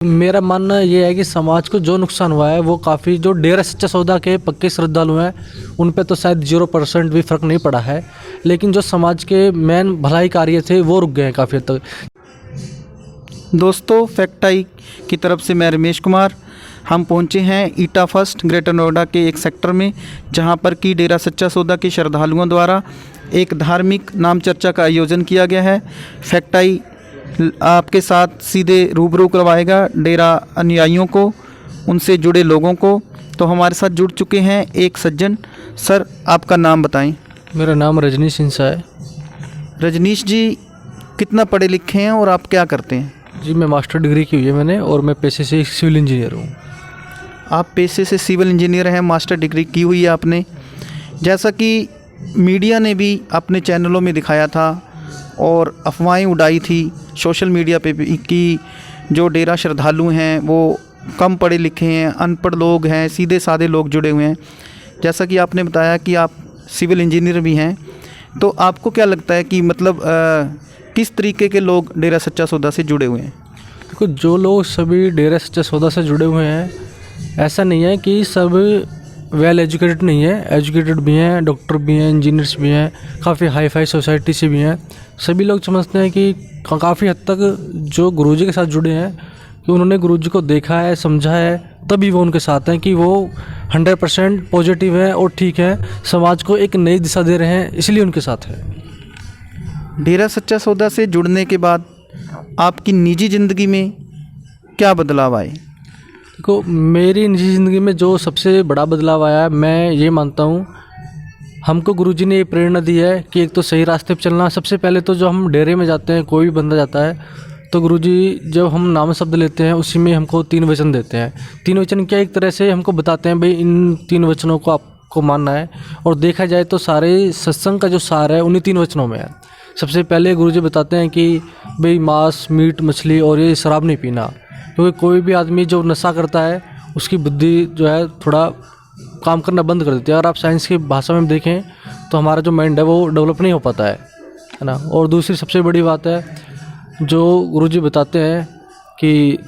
मेरा मानना ये है कि समाज को जो नुकसान हुआ है वो काफ़ी, जो डेरा सच्चा सौदा के पक्के श्रद्धालु हैं उन पे तो शायद 0% भी फ़र्क नहीं पड़ा है, लेकिन जो समाज के मेन भलाई कार्य थे वो रुक गए हैं काफ़ी हद तक। दोस्तों, फैक्ट आई की तरफ से मैं रमेश कुमार, हम पहुंचे हैं ईटा फर्स्ट ग्रेटर नोएडा के एक सेक्टर में, जहां पर कि डेरा सच्चा सौदा के श्रद्धालुओं द्वारा एक धार्मिक नाम चर्चा का आयोजन किया गया है। फैक्ट आई आपके साथ सीधे रूबरू करवाएगा डेरा अनुयायियों को, उनसे जुड़े लोगों को। तो हमारे साथ जुड़ चुके हैं एक सज्जन। सर, आपका नाम बताएं। मेरा नाम रजनीश सिंसा है। रजनीश जी, कितना पढ़े लिखे हैं और आप क्या करते हैं? जी, मैं मास्टर डिग्री की हुई है मैंने, और मैं पेशे से एक सिविल इंजीनियर हूँ। आप पेशे से सिविल इंजीनियर हैं, मास्टर डिग्री की हुई है आपने। जैसा कि मीडिया ने भी अपने चैनलों में दिखाया था और अफवाहें उड़ाई थी सोशल मीडिया पे भी कि जो डेरा श्रद्धालु हैं वो कम पढ़े लिखे हैं, अनपढ़ लोग हैं, सीधे साधे लोग जुड़े हुए हैं। जैसा कि आपने बताया कि आप सिविल इंजीनियर भी हैं, तो आपको क्या लगता है कि मतलब किस तरीके के लोग डेरा सच्चा सौदा से जुड़े हुए हैं? देखो, जो लोग सभी डेरा सच्चा सौदा से जुड़े हुए हैं, ऐसा नहीं है कि सब वेल एजुकेटेड नहीं है, एजुकेटेड भी हैं, डॉक्टर भी हैं, इंजीनियर्स भी हैं, काफ़ी हाई फाई सोसाइटी से भी हैं। सभी लोग समझते हैं कि काफ़ी हद तक जो गुरुजी के साथ जुड़े हैं कि उन्होंने गुरुजी को देखा है, समझा है, तभी वो उनके साथ हैं, कि वो 100% पॉजिटिव है और ठीक है, समाज को एक नई दिशा दे रहे हैं, इसलिए उनके साथ है। डेरा सच्चा सौदा से जुड़ने के बाद आपकी निजी ज़िंदगी में क्या बदलाव आए? देखो, मेरी निजी ज़िंदगी में जो सबसे बड़ा बदलाव आया है, मैं ये मानता हूँ, हमको गुरुजी ने ये प्रेरणा दी है कि एक तो सही रास्ते पे चलना। सबसे पहले तो जो हम डेरे में जाते हैं, कोई भी बंदा जाता है, तो गुरुजी जब हम नाम शब्द लेते हैं उसी में हमको 3 वचन देते हैं। 3 वचन क्या, एक तरह से हमको बताते हैं भाई इन 3 वचनों को आपको मानना है। और देखा जाए तो सारे सत्संग का जो सार है उन्हीं 3 वचनों में है। सबसे पहले गुरुजी बताते हैं कि भाई मांस, मीट, मछली और ये शराब नहीं पीना, क्योंकि कोई भी आदमी जो नशा करता है उसकी बुद्धि जो है थोड़ा काम करना बंद कर देती है। अगर आप साइंस की भाषा में देखें तो हमारा जो माइंड है वो डेवलप नहीं हो पाता है ना। और दूसरी सबसे बड़ी बात है जो गुरुजी बताते हैं कि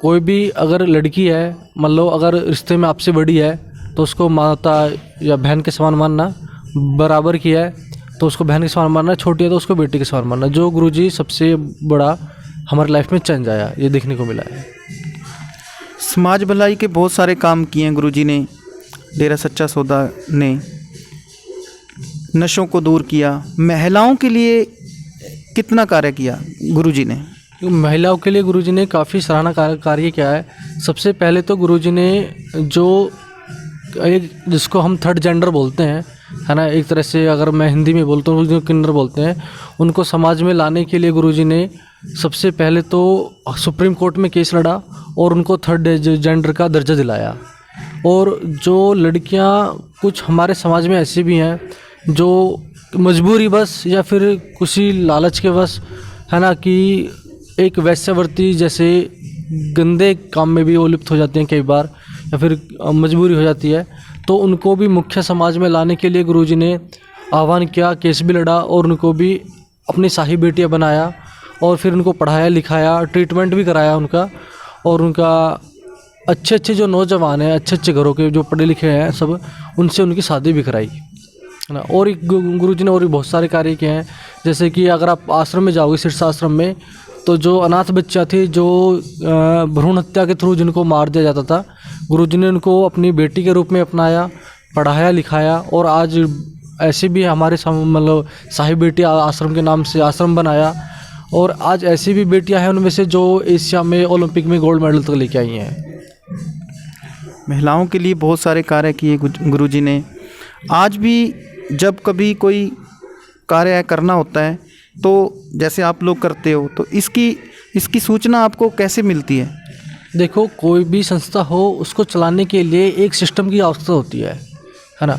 कोई भी अगर लड़की है, मान लो अगर रिश्ते में आपसे बड़ी है तो उसको माता या बहन के समान मानना, बराबर की है तो उसको बहन के समान मानना, छोटी है तो उसको बेटी के समान मानना। जो गुरुजी सबसे बड़ा हमारी लाइफ में चेंज आया, ये देखने को मिला है। समाज भलाई के बहुत सारे काम किए हैं गुरुजी ने, डेरा सच्चा सौदा ने नशों को दूर किया, महिलाओं के लिए कितना कार्य किया गुरुजी ने? महिलाओं के लिए गुरुजी ने काफ़ी सराहना कार्य किया है। सबसे पहले तो गुरुजी ने जो एक जिसको हम थर्ड जेंडर बोलते हैं, है ना, एक तरह से अगर मैं हिंदी में बोलता हूँ जो किन्नर बोलते हैं, उनको समाज में लाने के लिए गुरुजी ने सबसे पहले तो सुप्रीम कोर्ट में केस लड़ा और उनको थर्ड जेंडर का दर्जा दिलाया। और जो लड़कियां कुछ हमारे समाज में ऐसी भी हैं जो मजबूरी बस या फिर किसी लालच के बस, है ना, कि एक वैश्यावृत्ति जैसे गंदे काम में भी वो लिप्त हो जाती हैं कई बार, या फिर मजबूरी हो जाती है, तो उनको भी मुख्य समाज में लाने के लिए गुरुजी ने आह्वान किया, केस भी लड़ा और उनको भी अपनी शाही बेटियाँ बनाया और फिर उनको पढ़ाया लिखाया, ट्रीटमेंट भी कराया उनका। और उनका अच्छे अच्छे जो नौजवान हैं, अच्छे अच्छे घरों के जो पढ़े लिखे हैं सब, उनसे उनकी शादी भी कराई, है ना। और गुरुजी ने और भी बहुत सारे कार्य किए हैं। जैसे कि अगर आप आश्रम में जाओगे, सिरसा आश्रम में, तो जो अनाथ बच्चा थी, जो भ्रूण हत्या के थ्रू जिनको मार दिया जाता था, गुरुजी ने उनको अपनी बेटी के रूप में अपनाया, पढ़ाया लिखाया। और आज ऐसे भी हमारे मतलब साहिब बेटी आश्रम के नाम से आश्रम बनाया। और आज ऐसी भी बेटियां हैं उनमें से जो एशिया में ओलंपिक में गोल्ड मेडल तक लेके आई हैं। महिलाओं के लिए बहुत सारे कार्य किए गुरुजी ने। आज भी जब कभी कोई कार्य करना होता है तो जैसे आप लोग करते हो, तो इसकी सूचना आपको कैसे मिलती है? देखो, कोई भी संस्था हो उसको चलाने के लिए एक सिस्टम की आवश्यकता होती है ना।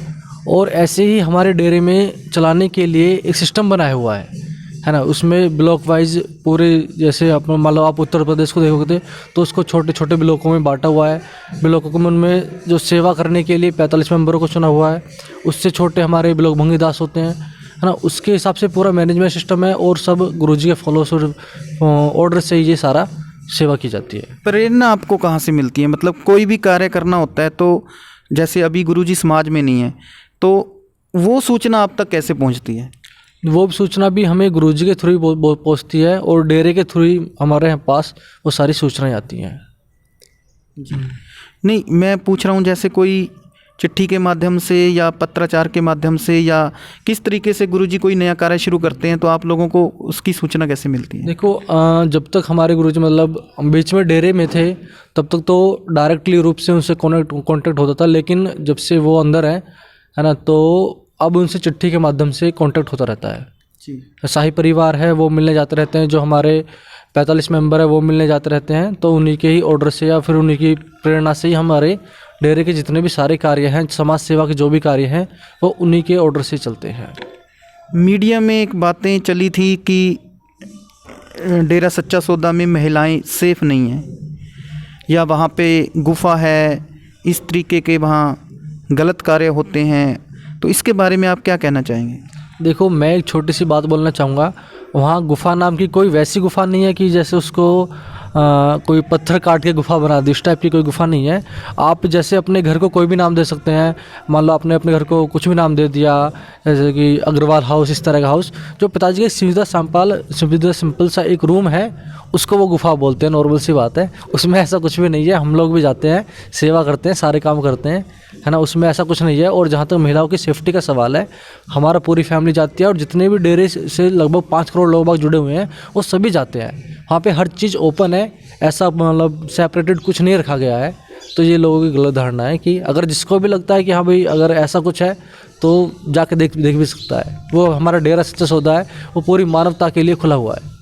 और ऐसे ही हमारे डेरे में चलाने के लिए एक सिस्टम बनाया हुआ है ना। उसमें ब्लॉक वाइज पूरे, जैसे अपना मान लो आप उत्तर प्रदेश को देखोगे तो उसको छोटे छोटे ब्लॉकों में बांटा हुआ है। ब्लॉकों में उनमें जो सेवा करने के लिए 45 मेंबरों को चुना हुआ है। उससे छोटे हमारे ब्लॉक भंगीदास होते हैं, है ना। उसके हिसाब से पूरा मैनेजमेंट सिस्टम है और सब गुरुजी के फॉलो ऑर्डर से ये सारा सेवा की जाती है। प्रेरणा आपको कहाँ से मिलती है? मतलब कोई भी कार्य करना होता है तो जैसे अभी गुरुजी समाज में नहीं है तो वो सूचना आप तक कैसे पहुँचती है? वो सूचना भी हमें गुरुजी के थ्रू ही पहुँचती है और डेरे के थ्रू ही हमारे यहाँ पास वो सारी सूचनाएं आती हैं। नहीं, मैं पूछ रहा हूँ जैसे कोई चिट्ठी के माध्यम से या पत्राचार के माध्यम से या किस तरीके से गुरुजी कोई नया कार्य शुरू करते हैं तो आप लोगों को उसकी सूचना कैसे मिलती है? देखो जब तक हमारे गुरुजी मतलब बीच में डेरे में थे तब तक तो डायरेक्टली रूप से उनसे कांटेक्ट होता था, लेकिन जब से वो अंदर है ना, तो अब उनसे चिट्ठी के माध्यम से कांटेक्ट होता रहता है जी। शाही परिवार है वो मिलने जाते रहते हैं, जो हमारे 45 मेंबर है वो मिलने जाते रहते हैं, तो उन्हीं के ही ऑर्डर से या फिर उन्हीं की प्रेरणा से ही हमारे डेरे के जितने भी सारे कार्य हैं, समाज सेवा के जो भी कार्य हैं, वो उन्हीं के ऑर्डर से चलते हैं। मीडिया में एक बातें चली थी कि डेरा सच्चा सौदा में महिलाएं सेफ नहीं हैं या वहाँ पे गुफा है, इस तरीके के वहाँ गलत कार्य होते हैं, तो इसके बारे में आप क्या कहना चाहेंगे? देखो, मैं एक छोटी सी बात बोलना चाहूँगा। वहाँ गुफा नाम की कोई वैसी गुफा नहीं है कि जैसे उसको कोई पत्थर काट के गुफा बना दी, इस टाइप की कोई गुफा नहीं है। आप जैसे अपने घर को कोई भी नाम दे सकते हैं, मान लो आपने अपने घर को कुछ भी नाम दे दिया, जैसे कि अग्रवाल हाउस, इस तरह का हाउस, जो पिताजी के सीधा सिंपल सा एक रूम है, उसको वो गुफा बोलते हैं। नॉर्मल सी बात है, उसमें ऐसा कुछ भी नहीं है। हम लोग भी जाते हैं, सेवा करते हैं, सारे काम करते हैं, है ना, उसमें ऐसा कुछ नहीं है। और जहाँ तक महिलाओं की सेफ्टी का सवाल है, हमारा पूरी फैमिली जाती है और जितने भी डेरे से लगभग 5 करोड़ लोग बाग जुड़े हुए हैं वो सभी जाते हैं। वहाँ पे हर चीज़ ओपन है, ऐसा मतलब सेपरेटेड कुछ नहीं रखा गया है। तो ये लोगों की गलत धारणा है कि अगर जिसको भी लगता है कि हाँ भाई अगर ऐसा कुछ है तो जाके देख भी सकता है। वो हमारा डेरा सच्चा सौदा है, वो पूरी मानवता के लिए खुला हुआ है।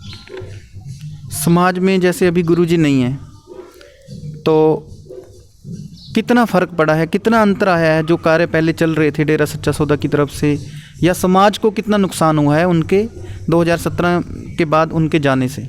समाज में जैसे अभी गुरुजी नहीं है तो कितना फ़र्क पड़ा है, कितना अंतर आया है जो कार्य पहले चल रहे थे डेरा सच्चा सौदा की तरफ से, या समाज को कितना नुकसान हुआ है उनके 2017 के बाद उनके जाने से?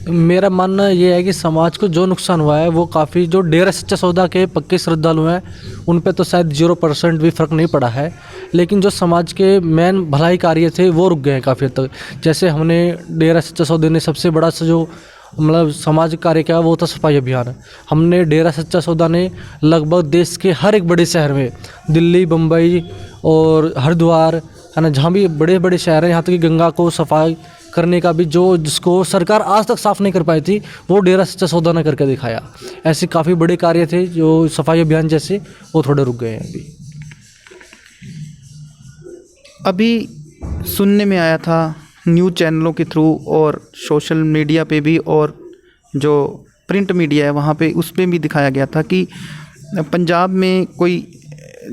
मेरा मानना ये है कि समाज को जो नुकसान हुआ है वो काफ़ी, जो डेरा सच्चा सौदा के पक्के श्रद्धालु हैं उन पे तो शायद 0% भी फ़र्क नहीं पड़ा है, लेकिन जो समाज के मेन भलाई कार्य थे वो रुक गए हैं काफ़ी हद तक। जैसे हमने डेरा सच्चा सौदे ने सबसे बड़ा जो मतलब समाज कार्य किया वो था सफाई अभियान। हमने डेरा सच्चा सौदा ने लगभग देश के हर एक बड़े शहर में, दिल्ली, बम्बई और हरिद्वार, है ना, जहाँ भी बड़े बड़े शहर हैं, यहाँ तक कि गंगा को सफाई करने का भी जो जिसको सरकार आज तक साफ़ नहीं कर पाई थी वो डेरा सच्चा सौदा ने करके दिखाया। ऐसे काफ़ी बड़े कार्य थे जो सफाई अभियान जैसे, वो थोड़े रुक गए हैं अभी सुनने में आया था न्यूज़ चैनलों के थ्रू और सोशल मीडिया पे भी, और जो प्रिंट मीडिया है वहाँ पे उस पे भी दिखाया गया था कि पंजाब में कोई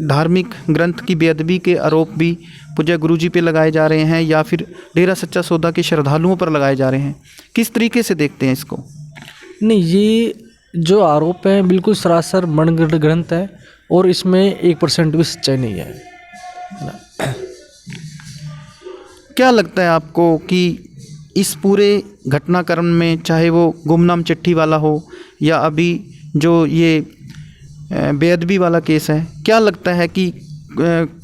धार्मिक ग्रंथ की बेअदबी के आरोप भी पूज्य गुरुजी पे लगाए जा रहे हैं या फिर डेरा सच्चा सौदा के श्रद्धालुओं पर लगाए जा रहे हैं। किस तरीके से देखते हैं इसको? नहीं, ये जो आरोप है बिल्कुल सरासर मनगढ़ंत ग्रंथ है और इसमें 1% भी सच्चाई नहीं है ना। क्या लगता है आपको कि इस पूरे घटनाक्रम में, चाहे वो गुमनाम चिट्ठी वाला हो या अभी जो ये बेअदबी वाला केस है, क्या लगता है कि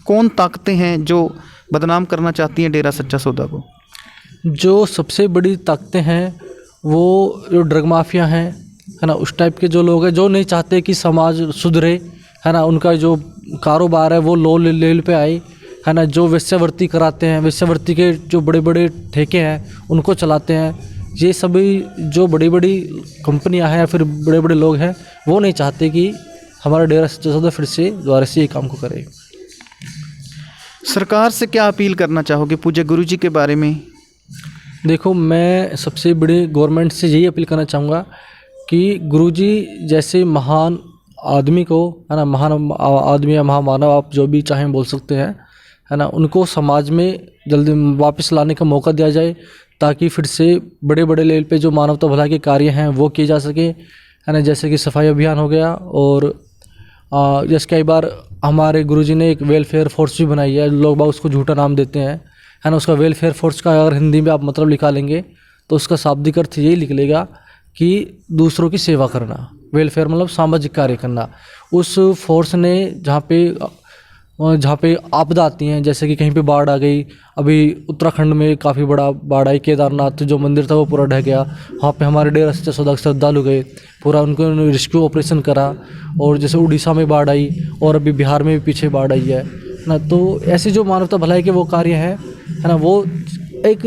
कौन ताकतें हैं जो बदनाम करना चाहती हैं डेरा सच्चा सौदा को? जो सबसे बड़ी ताकतें हैं वो जो ड्रग माफिया हैं, है ना, उस टाइप के जो लोग हैं जो नहीं चाहते कि समाज सुधरे, है ना, उनका जो कारोबार है वो लो लेवल पे आए, है ना, जो वेश्यावृत्ति कराते हैं, वेश्यावृत्ति के जो बड़े बड़े ठेके हैं उनको चलाते हैं, ये सभी जो बड़ी बड़ी कंपनियां हैं या फिर बड़े बड़े लोग हैं वो नहीं चाहते कि हमारा डेरा सच्चा सौदा फिर से दोबारा से ये काम को करे। सरकार से क्या अपील करना चाहोगे पूज्य गुरुजी के बारे में? देखो, मैं सबसे बड़ी गवर्नमेंट से यही अपील करना चाहूँगा कि गुरुजी जैसे महान आदमी को, है ना, महान आदमी या महामानव, आप जो भी चाहें बोल सकते हैं, है ना, उनको समाज में जल्दी वापस लाने का मौका दिया जाए ताकि फिर से बड़े बड़े लेवल पे जो मानवता भलाई के कार्य हैं वो किए जा सके, है ना, जैसे कि सफाई अभियान हो गया। और जैसे कई बार हमारे गुरुजी ने एक वेलफेयर फोर्स भी बनाई है, लोग बाग उसको झूठा नाम देते हैं, है ना। उसका वेलफेयर फोर्स का अगर हिंदी में आप मतलब निकालेंगे तो उसका शाब्दिक अर्थ यही निकलेगा कि दूसरों की सेवा करना। वेलफेयर मतलब सामाजिक कार्य करना। उस फोर्स ने जहाँ पे जहाँ पे आपदा आती हैं, जैसे कि कहीं पे बाढ़ आ गई। अभी उत्तराखंड में काफ़ी बड़ा बाढ़ आई, केदारनाथ जो मंदिर था वो पूरा ढह गया। वहाँ पे हमारे 150 श्रद्धालु गए, पूरा उनको रेस्क्यू ऑपरेशन करा। और जैसे उड़ीसा में बाढ़ आई और अभी बिहार में भी पीछे बाढ़ आई है ना। तो ऐसे जो मानवता भलाई के वो कार्य है ना, वो एक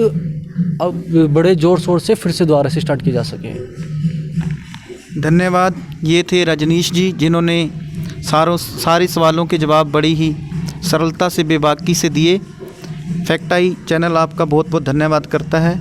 अब बड़े ज़ोर शोर से फिर से दोबारा से स्टार्ट किए जा सके। धन्यवाद। ये थे रजनीश जी, जिन्होंने सारे सवालों के जवाब बड़ी ही सरलता से बेबाकी से दिए। फैक्ट आई चैनल आपका बहुत बहुत धन्यवाद करता है।